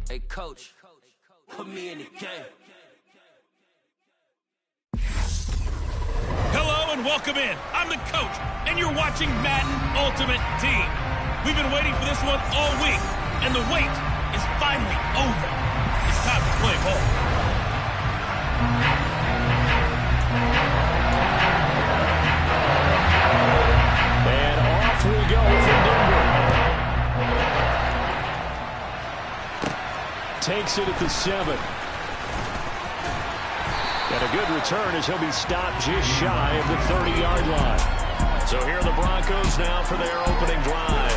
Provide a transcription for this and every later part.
Hey, coach, put me in the game. Hello and welcome in. I'm the coach, and you're watching Madden Ultimate Team. We've been waiting for this one all week, and the wait is finally over. It's time to play ball. And off we go from Denver. Takes it at the 7. And a good return as he'll be stopped just shy of the 30-yard line. So here are the Broncos now for their opening drive.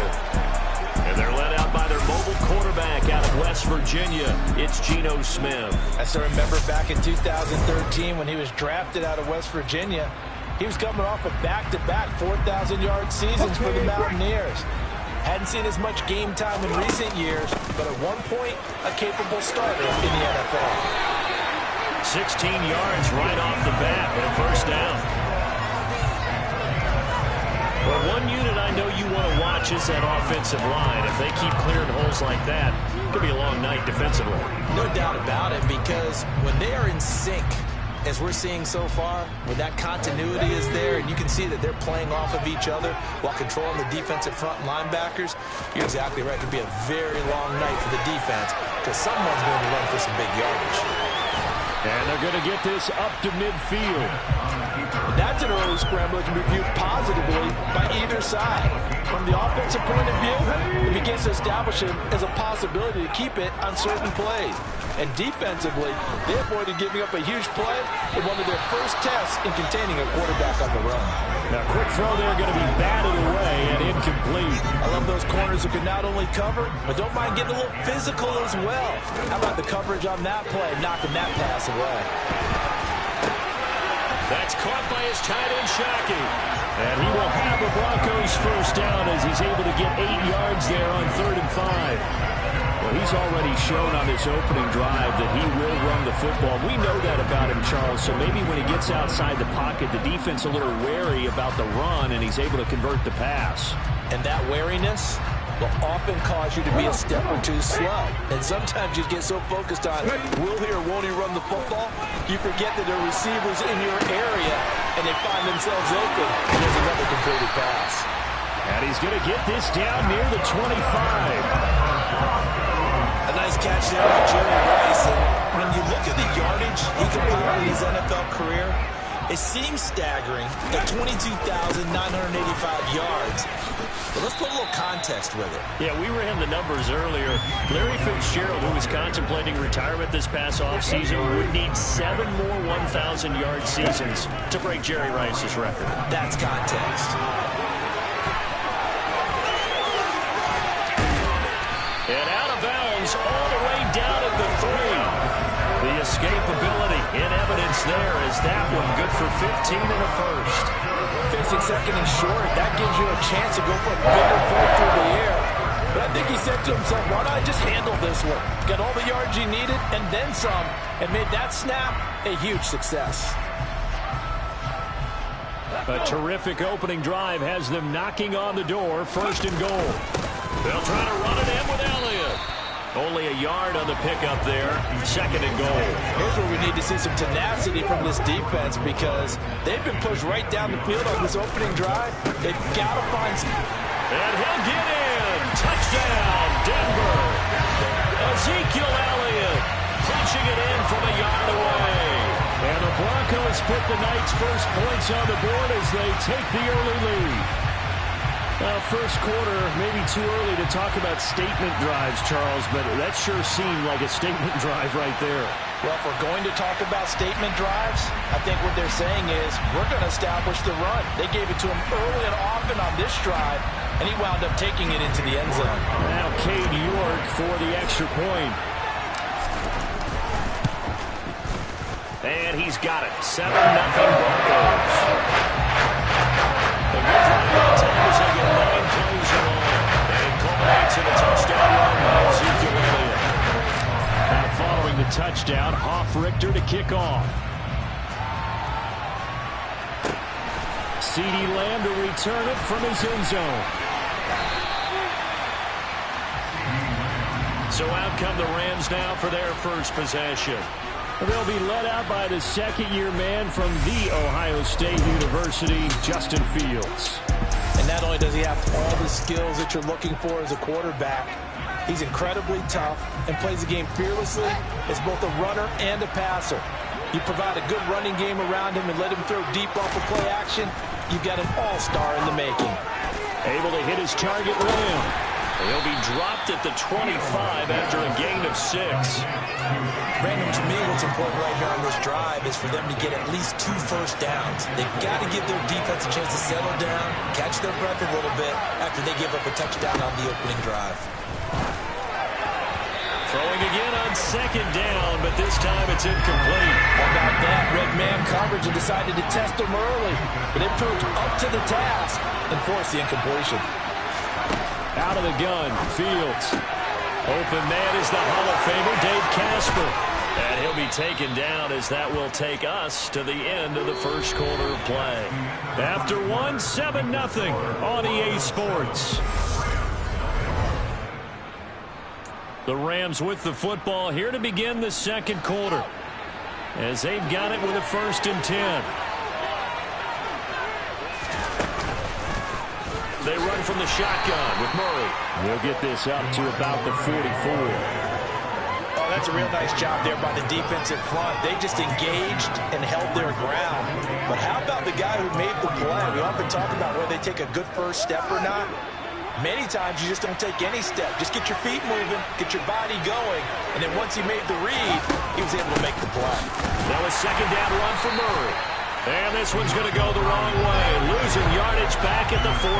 And they're led out by their mobile quarterback out of West Virginia. It's Geno Smith. I still remember back in 2013 when he was drafted out of West Virginia. He was coming off a back-to-back 4,000-yard seasons for the Mountaineers. Hadn't seen as much game time in recent years, but at one point, a capable starter in the NFL. 16 yards right off the bat and a first down. Well, one unit I know you want to watch is that offensive line. If they keep clearing holes like that, it could be a long night defensively. No doubt about it, because when they are in sync, as we're seeing so far, when that continuity is there and you can see that they're playing off of each other while controlling the defensive front linebackers, you're exactly right. It could be a very long night for the defense because someone's going to run for some big yardage. And they're going to get this up to midfield. That's an early scramble that can be viewed positively by either side. From the offensive point of view, it begins to establish him as a possibility to keep it on certain plays. And defensively, they avoided giving up a huge play in one of their first tests in containing a quarterback on the run. Now, quick throw there going to be batted away and incomplete. I love those corners who can not only cover, but don't mind getting a little physical as well. How about the coverage on that play, knocking that pass away? That's caught by his tight end, Shockey. And he will have the Broncos first down as he's able to get 8 yards there on 3rd and 5. Well, he's already shown on this opening drive that he will run the football. We know that about him, Charles, so maybe when he gets outside the pocket, the defense a little wary about the run, and he's able to convert the pass. And that wariness will often cause you to be a step or two slow. And sometimes you get so focused on will he or won't he run the football, you forget that there are receivers in your area, and they find themselves open, and there's another completed pass. And he's going to get this down near the 25. A nice catch there by Jerry Rice. And when you look at the yardage he completed in his NFL career, it seems staggering at 22,985 yards. But let's put a little context with it. Yeah, we ran the numbers earlier. Larry Fitzgerald, who was contemplating retirement this past offseason, would need 7 more 1,000-yard seasons to break Jerry Rice's record. That's context. And out of bounds all the way down at the 3. The escapability in evidence there is that one good for 15 and a first. Facing second and short, that gives you a chance to go for a bigger play through the air. But I think he said to himself, why don't I just handle this one? Got all the yards he needed and then some, and made that snap a huge success. A terrific opening drive has them knocking on the door, 1st and goal. They'll try to run it in with Elliott. Only a yard on the pickup there, 2nd and goal. Here's where we need to see some tenacity from this defense because they've been pushed right down the field on this opening drive. They've got to find some. And he'll get in. Touchdown, Denver. Ezekiel Elliott punching it in from a yard away. And the Broncos put the night's first points on the board as they take the early lead. First quarter, maybe too early to talk about statement drives, Charles, but that sure seemed like a statement drive right there. Well, if we're going to talk about statement drives, I think what they're saying is we're going to establish the run. They gave it to him early and often on this drive, and he wound up taking it into the end zone. Now Cade York for the extra point. And he's got it. 7-0 Broncos. A good drive that time as they get 9 plays along. And it culminates in a touchdown run by Ezekiel Elliott. Now following the touchdown, Hoff-Richter to kick off. CeeDee Lamb to return it from his end zone. So out come the Rams now for their first possession. They'll be led out by the second-year man from The Ohio State University, Justin Fields. And not only does he have all the skills that you're looking for as a quarterback, he's incredibly tough and plays the game fearlessly as both a runner and a passer. You provide a good running game around him and let him throw deep off of play action, you've got an all-star in the making. Able to hit his target rim. He'll be dropped at the 25 after a gain of 6. Brandon, to me, what's important right here on this drive is for them to get at least 2 first downs. They've got to give their defense a chance to settle down, catch their breath a little bit after they give up a touchdown on the opening drive. Throwing again on second down, but this time it's incomplete. How about that? Red man coverage and decided to test him early, but it proved up to the task and forced the incompletion. Out of the gun, Fields. Open man is the Hall of Famer, Dave Casper. And he'll be taken down as that will take us to the end of the first quarter of play. After 7-0 on EA Sports. The Rams with the football here to begin the second quarter, as they've got it with a 1st and 10. They run from the shotgun with Murray. We'll get this up to about the 44. Oh, that's a real nice job there by the defensive front. They just engaged and held their ground. But how about the guy who made the play? We often talk about whether they take a good first step or not. Many times you just don't take any step. Just get your feet moving, get your body going, and then once he made the read, he was able to make the play. Now a second down run for Murray. And this one's going to go the wrong way. Losing yardage back at the 42.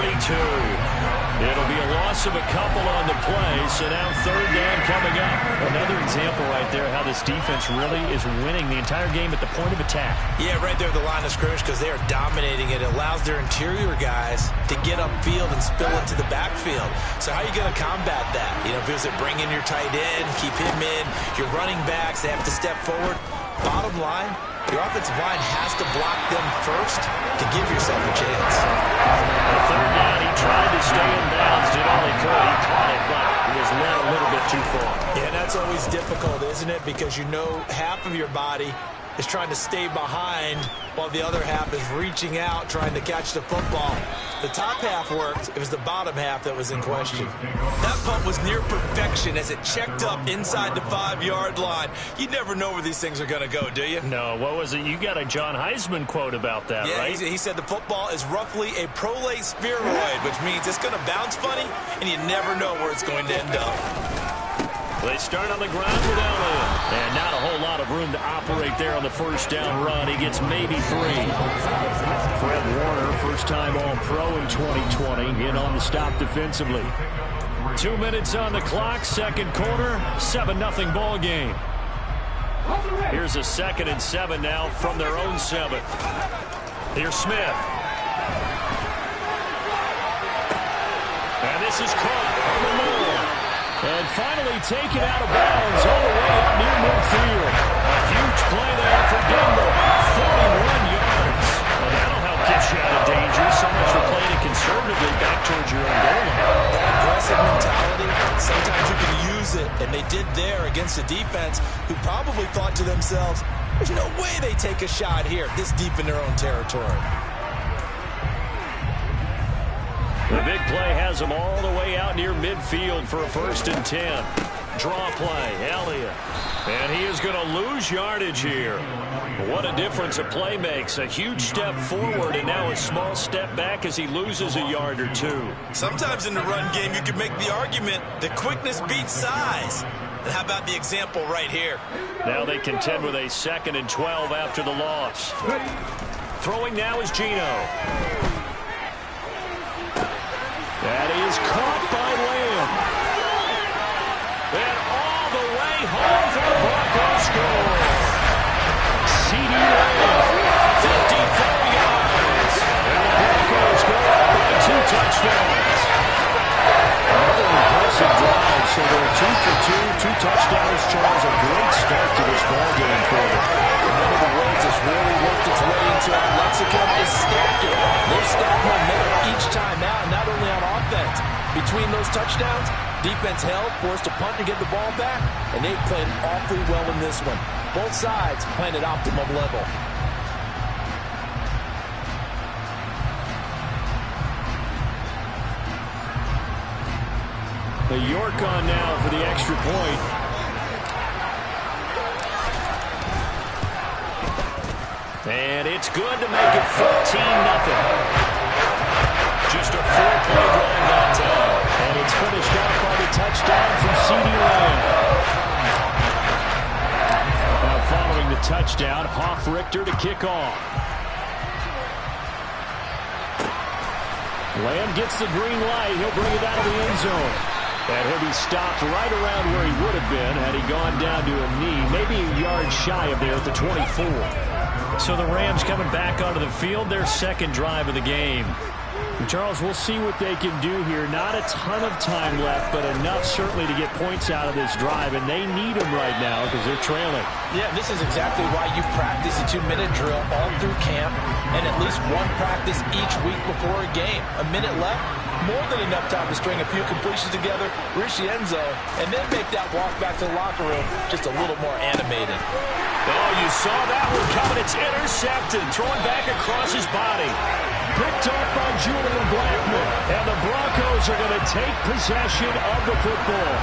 It'll be a loss of a couple on the play, so now 3rd down coming up. Another example right there how this defense really is winning the entire game at the point of attack. Yeah, right there at the line of scrimmage because they are dominating it. It allows their interior guys to get upfield and spill it to the backfield. So how are you going to combat that? You know, if it was to bring in your tight end, keep him in, your running backs, they have to step forward. Bottom line, your offensive line has to block them first to give yourself a chance. The 3rd down, he tried to stay in bounds, did all he could. He caught it, but he was led a little bit too far. Yeah, and that's always difficult, isn't it? Because you know half of your body is trying to stay behind while the other half is reaching out, trying to catch the football. The top half worked. It was the bottom half that was in question. That punt was near perfection as it checked up inside the 5-yard line. You never know where these things are going to go, do you? No, what was it? You got a John Heisman quote about that, yeah, right? He said the football is roughly a prolate spheroid, which means it's going to bounce funny, and you never know where it's going to end up. They start on the ground with Elliott. And not a whole lot of room to operate there on the first down run. He gets maybe 3. Fred Warner, first-time All-Pro in 2020, in on the stop defensively. 2 minutes on the clock, second quarter, 7-0 ball game. Here's a 2nd and 7 now from their own 7. Here's Smith. And this is caught on the move. And finally taken out of bounds all the way up near midfield. A huge play there for Denver. 41 yards. Well, that'll help get you out of danger. So much for playing it conservatively back towards your own goal line. Aggressive mentality. Sometimes you can use it, and they did there against a defense who probably thought to themselves, there's no way they take a shot here this deep in their own territory. The big play has them all the way out near midfield for a 1st and 10. Draw play, Elliott. And he is going to lose yardage here. What a difference a play makes. A huge step forward and now a small step back as he loses a yard or 2. Sometimes in the run game you can make the argument that quickness beats size. And how about the example right here? Now they contend with a 2nd and 12 after the loss. Throwing now is Geno. That is caught by Lamb. And all the way home for the Broncos score. C.D. Lamb, 54 yards. And the Broncos go up by 2 touchdowns. Another impressive drive, so they're 2 for 2, 2 touchdowns. Charles, a great start to this ballgame for them. One of the words that's really worked its way into our lexicon is stacking. They stack momentum each time out, not only on offense. Between those touchdowns, Defense held, forced a punt to get the ball back, and they played awfully well in this one. Both sides playing at optimum level. The York on now for the extra point. And it's good to make it 14-0. Just a 4-play drive that time. And it's finished out by the touchdown from CeeDee Lamb. Now following the touchdown, Richter to kick off. Lamb gets the green light. He'll bring it out of the end zone. And he'll be stopped right around where he would have been had he gone down to a knee, maybe a yard shy of there at the 24. So the Rams coming back onto the field, their second drive of the game. And Charles, we'll see what they can do here. Not a ton of time left, but enough certainly to get points out of this drive, and they need them right now because they're trailing. Yeah, this is exactly why you practice a 2-minute drill all through camp and at least one practice each week before a game. A minute left, more than enough time to string a few completions together, reach the end zone, and then make that walk back to the locker room just a little more animated. Oh, you saw that one coming. It's intercepted, throwing back across his body. Picked up by Julian Blackmon, and the Broncos are going to take possession of the football.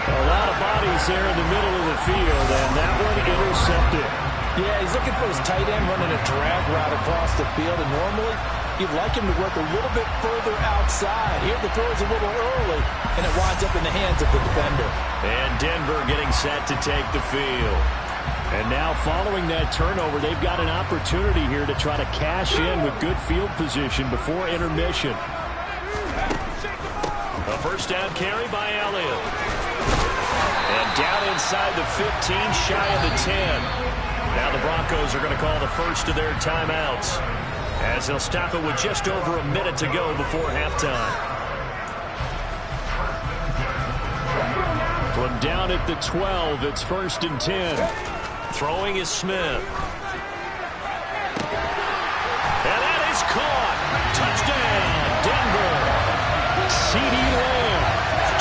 A lot of bodies there in the middle of the field, and that one intercepted. Yeah, he's looking for his tight end running a drag route across the field, and normally you'd like him to work a little bit further outside. Here the throw is a little early, and it winds up in the hands of the defender. And Denver getting set to take the field. And now following that turnover, they've got an opportunity here to try to cash in with good field position before intermission. A first down carry by Elliott. And down inside the 15, shy of the 10. Now the Broncos are going to call the first of their timeouts, as they'll stop it with just over a minute to go before halftime. From down at the 12, it's 1st and 10. Throwing is Smith. And that is caught. Touchdown, Denver. CeeDee Lamb.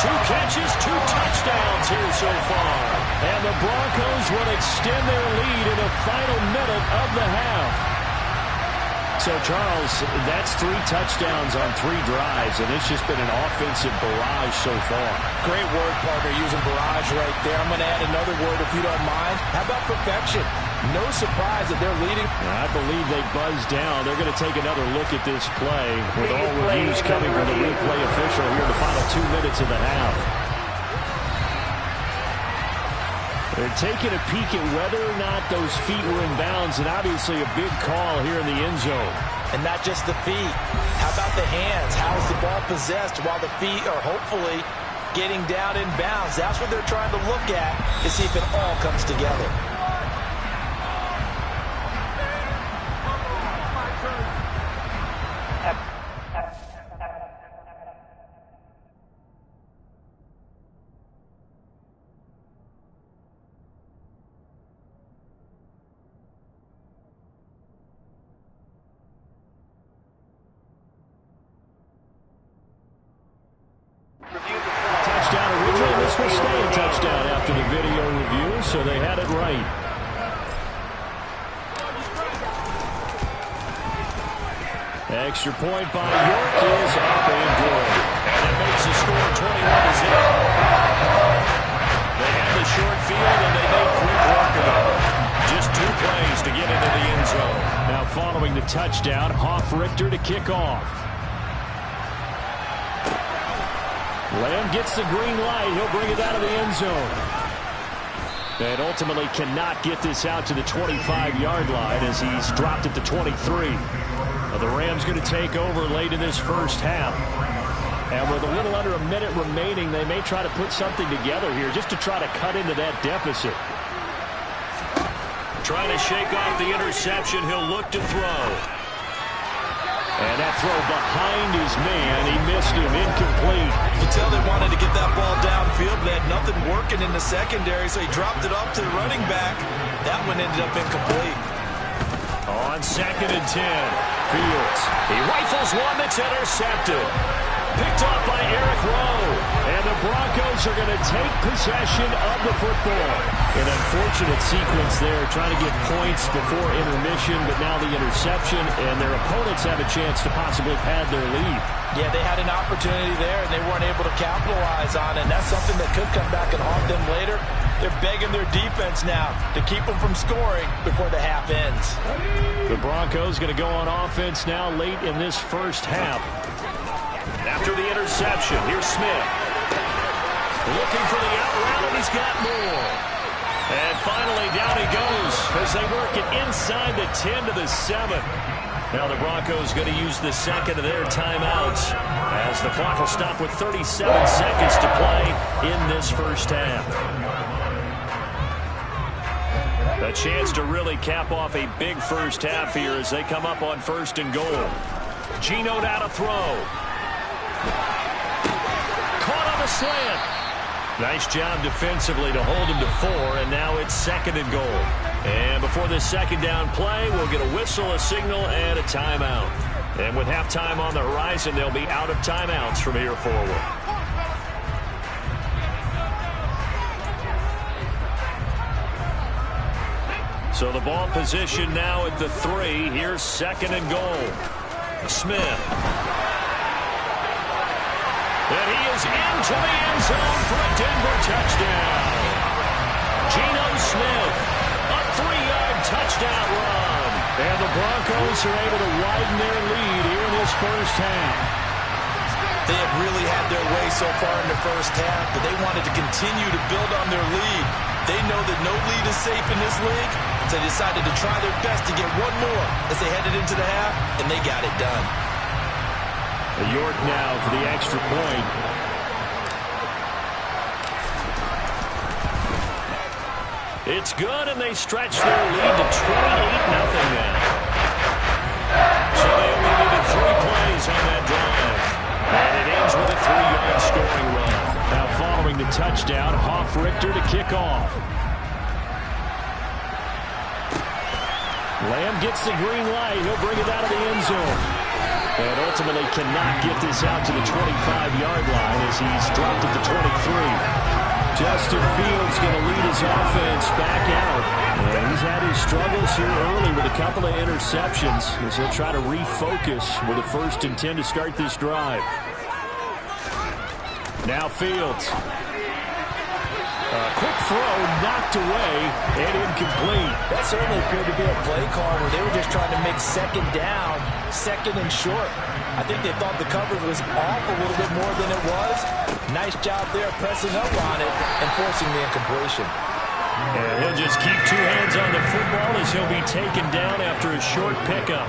2 catches, 2 touchdowns here so far. And the Broncos will extend their lead in the final minute of the half. So, Charles, that's 3 touchdowns on 3 drives, and it's just been an offensive barrage so far. Great word, partner, using barrage right there. I'm going to add another word if you don't mind. How about perfection? No surprise that they're leading. I believe they buzzed down. They're going to take another look at this play with all reviews coming from the replay official here in the final 2 minutes of the half. They're taking a peek at whether or not those feet were in bounds, and obviously a big call here in the end zone. And not just the feet. How about the hands? How is the ball possessed while the feet are hopefully getting down in bounds? That's what they're trying to look at to see if it all comes together. Touchdown originally. This will stay a touchdown after the video review, so they had it right. Extra point by York is up and good. And it makes the score 21-0. They have the short field, and they make quick work of it. Just 2 plays to get into the end zone. Now following the touchdown, Richter to kick off. Lamb gets the green light. He'll bring it out of the end zone. And ultimately cannot get this out to the 25-yard line as he's dropped at the 23. The Rams going to take over late in this first half. And with a little under a minute remaining, they may try to put something together here just to try to cut into that deficit. Trying to shake off the interception. He'll look to throw. And that throw behind his man. He missed him. Incomplete. You tell they wanted to get that ball downfield. They had nothing working in the secondary, so he dropped it off to the running back. That one ended up incomplete. On 2nd and 10, Fields. He rifles one that's intercepted. Picked off by Eric Rowe. And And the Broncos are going to take possession of the football. An unfortunate sequence there, trying to get points before intermission, but now the interception, and their opponents have a chance to possibly pad their lead. Yeah, they had an opportunity there, and they weren't able to capitalize on it, and that's something that could come back and haunt them later. They're begging their defense now to keep them from scoring before the half ends. The Broncos going to go on offense now late in this first half. After the interception, here's Smith. Looking for the out route, and he's got more. And finally, down he goes as they work it inside the 10 to the 7. Now the Broncos going to use the second of their timeouts as the clock will stop with 37 seconds to play in this first half. A chance to really cap off a big first half here as they come up on 1st and goal. Geno down to throw. Caught on the slant. Nice job defensively to hold him to 4, and now it's 2nd and goal. And before this second down play, we'll get a whistle, a signal, and a timeout. And with halftime on the horizon, they'll be out of timeouts from here forward. So the ball position now at the 3. Here's 2nd and goal. Smith. And he is into the end zone for a Denver touchdown. Geno Smith, a 3-yard touchdown run. And the Broncos are able to widen their lead here in this first half. They have really had their way so far in the first half, but they wanted to continue to build on their lead. They know that no lead is safe in this league, so they decided to try their best to get one more as they headed into the half, and they got it done. York now for the extra point. It's good, and they stretch their lead to 28-0 now. So they only needed 3 plays on that drive. And it ends with a 3-yard scoring run. Now following the touchdown, Hoff-Richter to kick off. Lamb gets the green light. He'll bring it out of the end zone. And ultimately cannot get this out to the 25-yard line as he's dropped at the 23. Justin Fields going to lead his offense back out. And he's had his struggles here early with a couple of interceptions as he'll try to refocus with a 1st and 10 to start this drive. Now Fields. Quick throw, knocked away, and incomplete. That certainly appeared to be a play call where they were just trying to make 2nd down, 2nd and short. I think they thought the coverage was off a little bit more than it was. Nice job there pressing up on it and forcing the incompletion. And he'll just keep 2 hands on the football as he'll be taken down after a short pickup.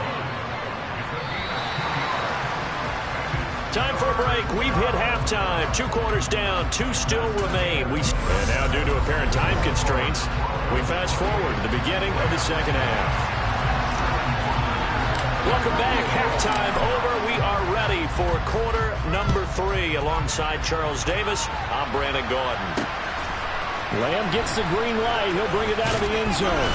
Time for a break. We've hit halftime. 2 quarters down. 2 still remain. And now, due to apparent time constraints, we fast forward to the beginning of the second half. Welcome back. Halftime over. We are ready for quarter number 3. Alongside Charles Davis, I'm Brandon Gordon. Lamb gets the green light. He'll bring it out of the end zone.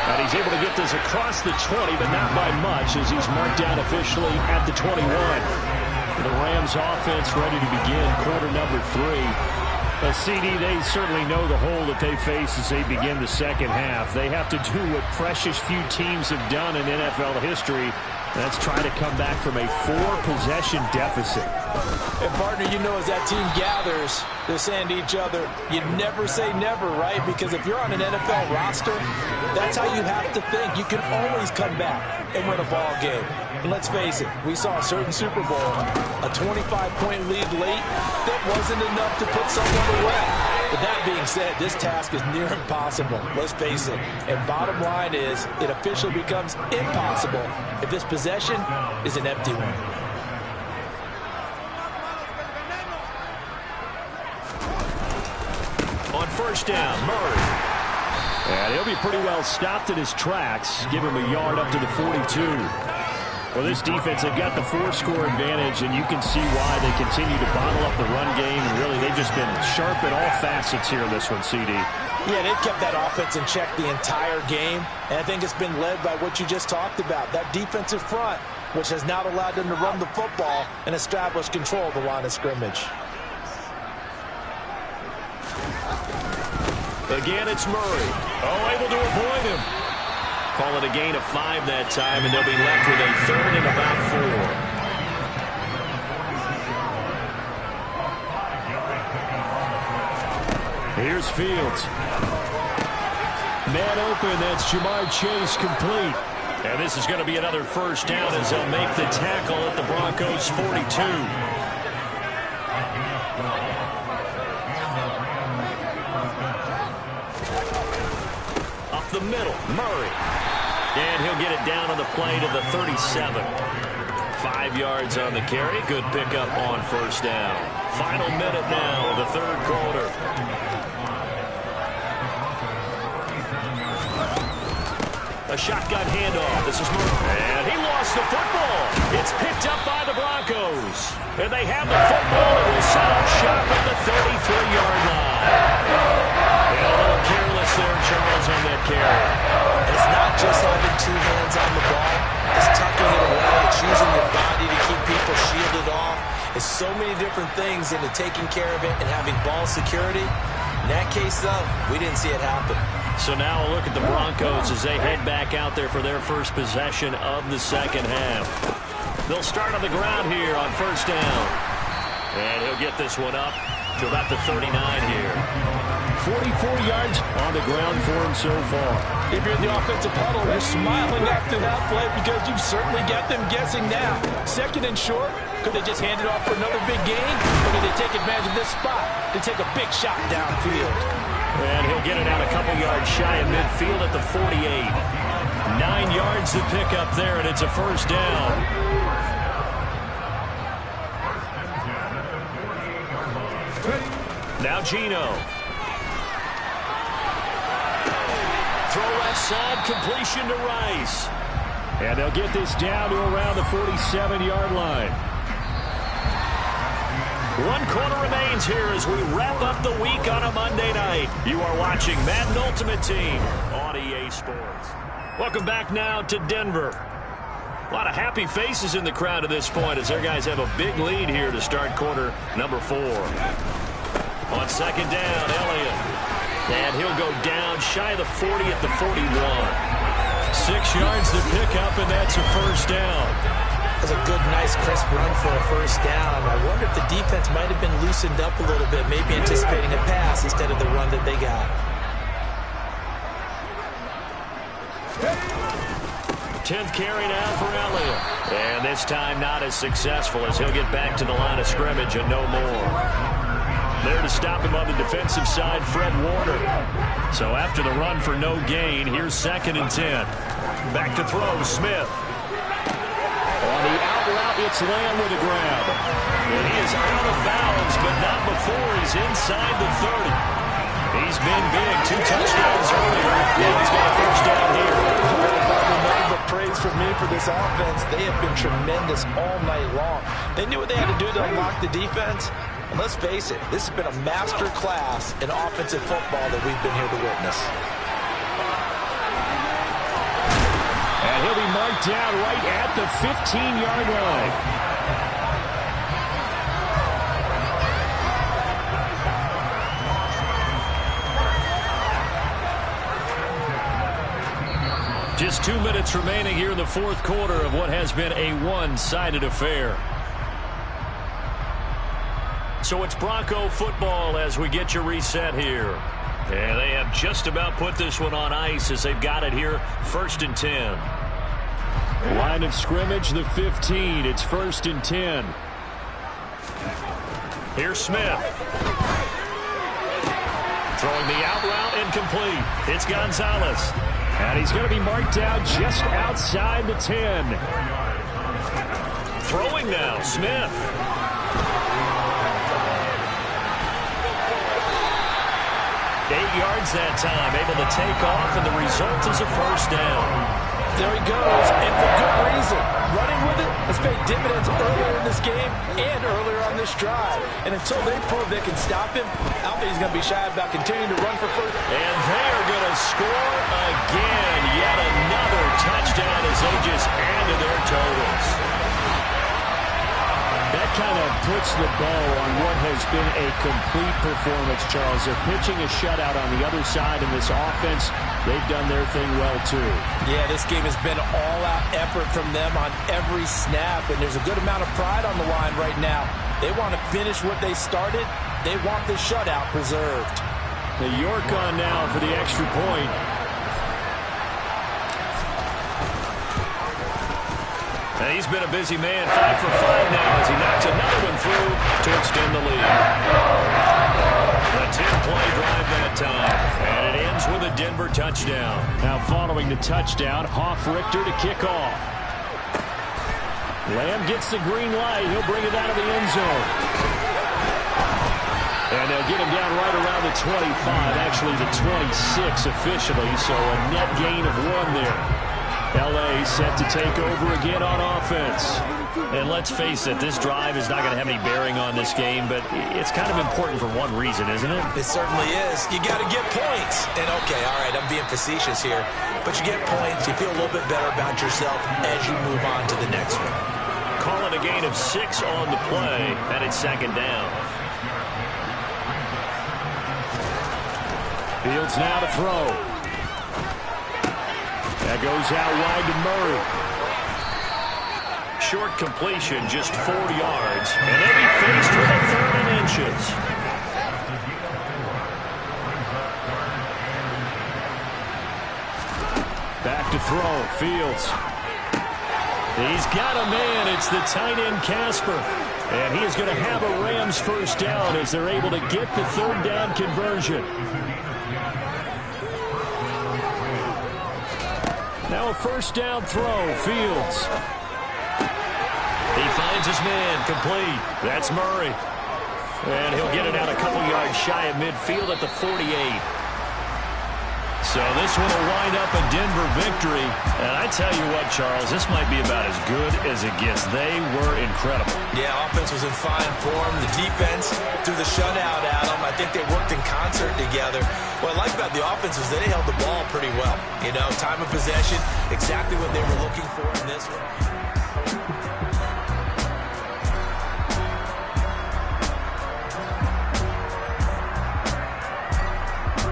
And he's able to get this across the 20, but not by much as he's marked down officially at the 21. The Rams offense ready to begin quarter number 3. CD, they certainly know the hole that they face as they begin the second half. They have to do what precious few teams have done in NFL history. That's try to come back from a 4-possession deficit. And partner, you know, as that team gathers, they're saying to each other, you never say never, right? Because if you're on an NFL roster, that's how you have to think. You can always come back and win a ball game. And let's face it, we saw a certain Super Bowl, a 25-point lead late, that wasn't enough to put someone away. But that being said, this task is near impossible. Let's face it. And bottom line is, it officially becomes impossible if this possession is an empty one. On 1st down, Murray. And he'll be pretty well stopped in his tracks. Give him a yard up to the 42. Well, this defense, they've got the 4-score advantage, and you can see why they continue to bottle up the run game. And really, they've just been sharp at all facets here in this one, CD. Yeah, they've kept that offense in check the entire game. And I think it's been led by what you just talked about, that defensive front, which has not allowed them to run the football and establish control of the line of scrimmage. Again, it's Murray. Oh, able to avoid him. Call it a gain of 5 that time, and they'll be left with a 3rd and about 4. Here's Fields. Man open, that's Jamar Chase complete. And this is going to be another first down as they'll make the tackle at the Broncos' 42. Up the middle, Murray. And he'll get it down on the play to the 37. 5 yards on the carry. Good pickup on first down. Final minute now of the 3rd quarter. A shotgun handoff. This is Murray. And he lost the football. It's picked up by the Broncos. And they have the football and will set up shop at the 33-yard line. And a little careless there, Charles, on that carry. It's not just having 2 hands on the ball. It's tucking it away. It's using your body to keep people shielded off. There's so many different things into taking care of it and having ball security. In that case, though, we didn't see it happen. So now a look at the Broncos as they head back out there for their first possession of the second half. They'll start on the ground here on first down. And he'll get this one up to about the 39 here. 44 yards on the ground for him so far. If you're in the offensive huddle, you're smiling after that play because you've certainly got them guessing now. 2nd and short, could they just hand it off for another big gain? Or do they take advantage of this spot to take a big shot downfield? And he'll get it out a couple yards shy of midfield at the 48. 9 yards to pick up there, and it's a first down. Now Gino. Throw left side, completion to Rice. And they'll get this down to around the 47-yard line. 1 quarter remains here as we wrap up the week on a Monday night. You are watching Madden Ultimate Team on EA Sports. Welcome back now to Denver. A lot of happy faces in the crowd at this point as their guys have a big lead here to start quarter number 4. On second down, Elliott. And he'll go down shy of the 40 at the 41. 6 yards to pick up, and that's a first down. That's a good, nice, crisp run for a first down. I wonder if the defense might have been loosened up a little bit, maybe anticipating a pass instead of the run that they got. 10th carry now for Elliott. And this time not as successful as he'll get back to the line of scrimmage and no more. There to stop him on the defensive side, Fred Warner. So after the run for no gain, here's 2nd and 10. Back to throw, Smith. On the out route, it's Lamb with a grab. And he is out of bounds, but not before he's inside the 30. He's been big. 2 touchdowns earlier. And he's got a first down here. Nothing but praise for me for this offense. They have been tremendous all night long. They knew what they had to do to unlock the defense. And let's face it, this has been a master class in offensive football that we've been here to witness. And he'll be marked down right at the 15-yard line. Just 2 minutes remaining here in the 4th quarter of what has been a one-sided affair. So it's Bronco football as we get you reset here. And they have just about put this one on ice as they've got it here, 1st and 10. Line of scrimmage, the 15. It's 1st and 10. Here's Smith. Throwing the out route incomplete. It's Gonzalez. And he's going to be marked down just outside the 10. Throwing now, Smith. Yards that time, able to take off, and the result is a first down. There he goes, and for good reason. Running with it has paid dividends earlier in this game and earlier on this drive. And until they prove they can stop him, I don't think he's going to be shy about continuing to run for first. And they are going to score again. Yet another touchdown as they just add to their totals. That kind of puts the bow on what has been a complete performance, Charles. They're pitching a shutout on the other side in this offense. They've done their thing well, too. Yeah, this game has been all-out effort from them on every snap, and there's a good amount of pride on the line right now. They want to finish what they started. They want the shutout preserved. The York on now for the extra point. And he's been a busy man, 5 for 5 now as he knocks another one through to extend the lead. A 10-play drive that time, and it ends with a Denver touchdown. Now following the touchdown, Hoff-Richter to kick off. Lamb gets the green light. He'll bring it out of the end zone. And they'll get him down right around the 25, actually the 26 officially, so a net gain of 1 there. L.A. set to take over again on offense. And let's face it, this drive is not going to have any bearing on this game, but it's kind of important for one reason, isn't it? It certainly is. You got to get points. And, okay, all right, I'm being facetious here, but you get points, you feel a little bit better about yourself as you move on to the next one. Call it a gain of 6 on the play, and it's second down. Fields now to throw. That goes out wide to Murray. Short completion, just 4 yards, and then he faced with a 3rd and inches. Back to throw, Fields. He's got a man, it's the tight end Casper. And he is going to have a Rams first down as they're able to get the 3rd down conversion. Now a first down throw, Fields. He finds his man, complete. That's Murray. And he'll get it out a couple yards shy of midfield at the 48. So this one will wind up a Denver victory. And I tell you what, Charles, this might be about as good as it gets. They were incredible. Yeah, offense was in fine form. The defense threw the shutout at them. I think they worked in concert together. What I like about the offense is that they held the ball pretty well. You know, time of possession, exactly what they were looking for in this one.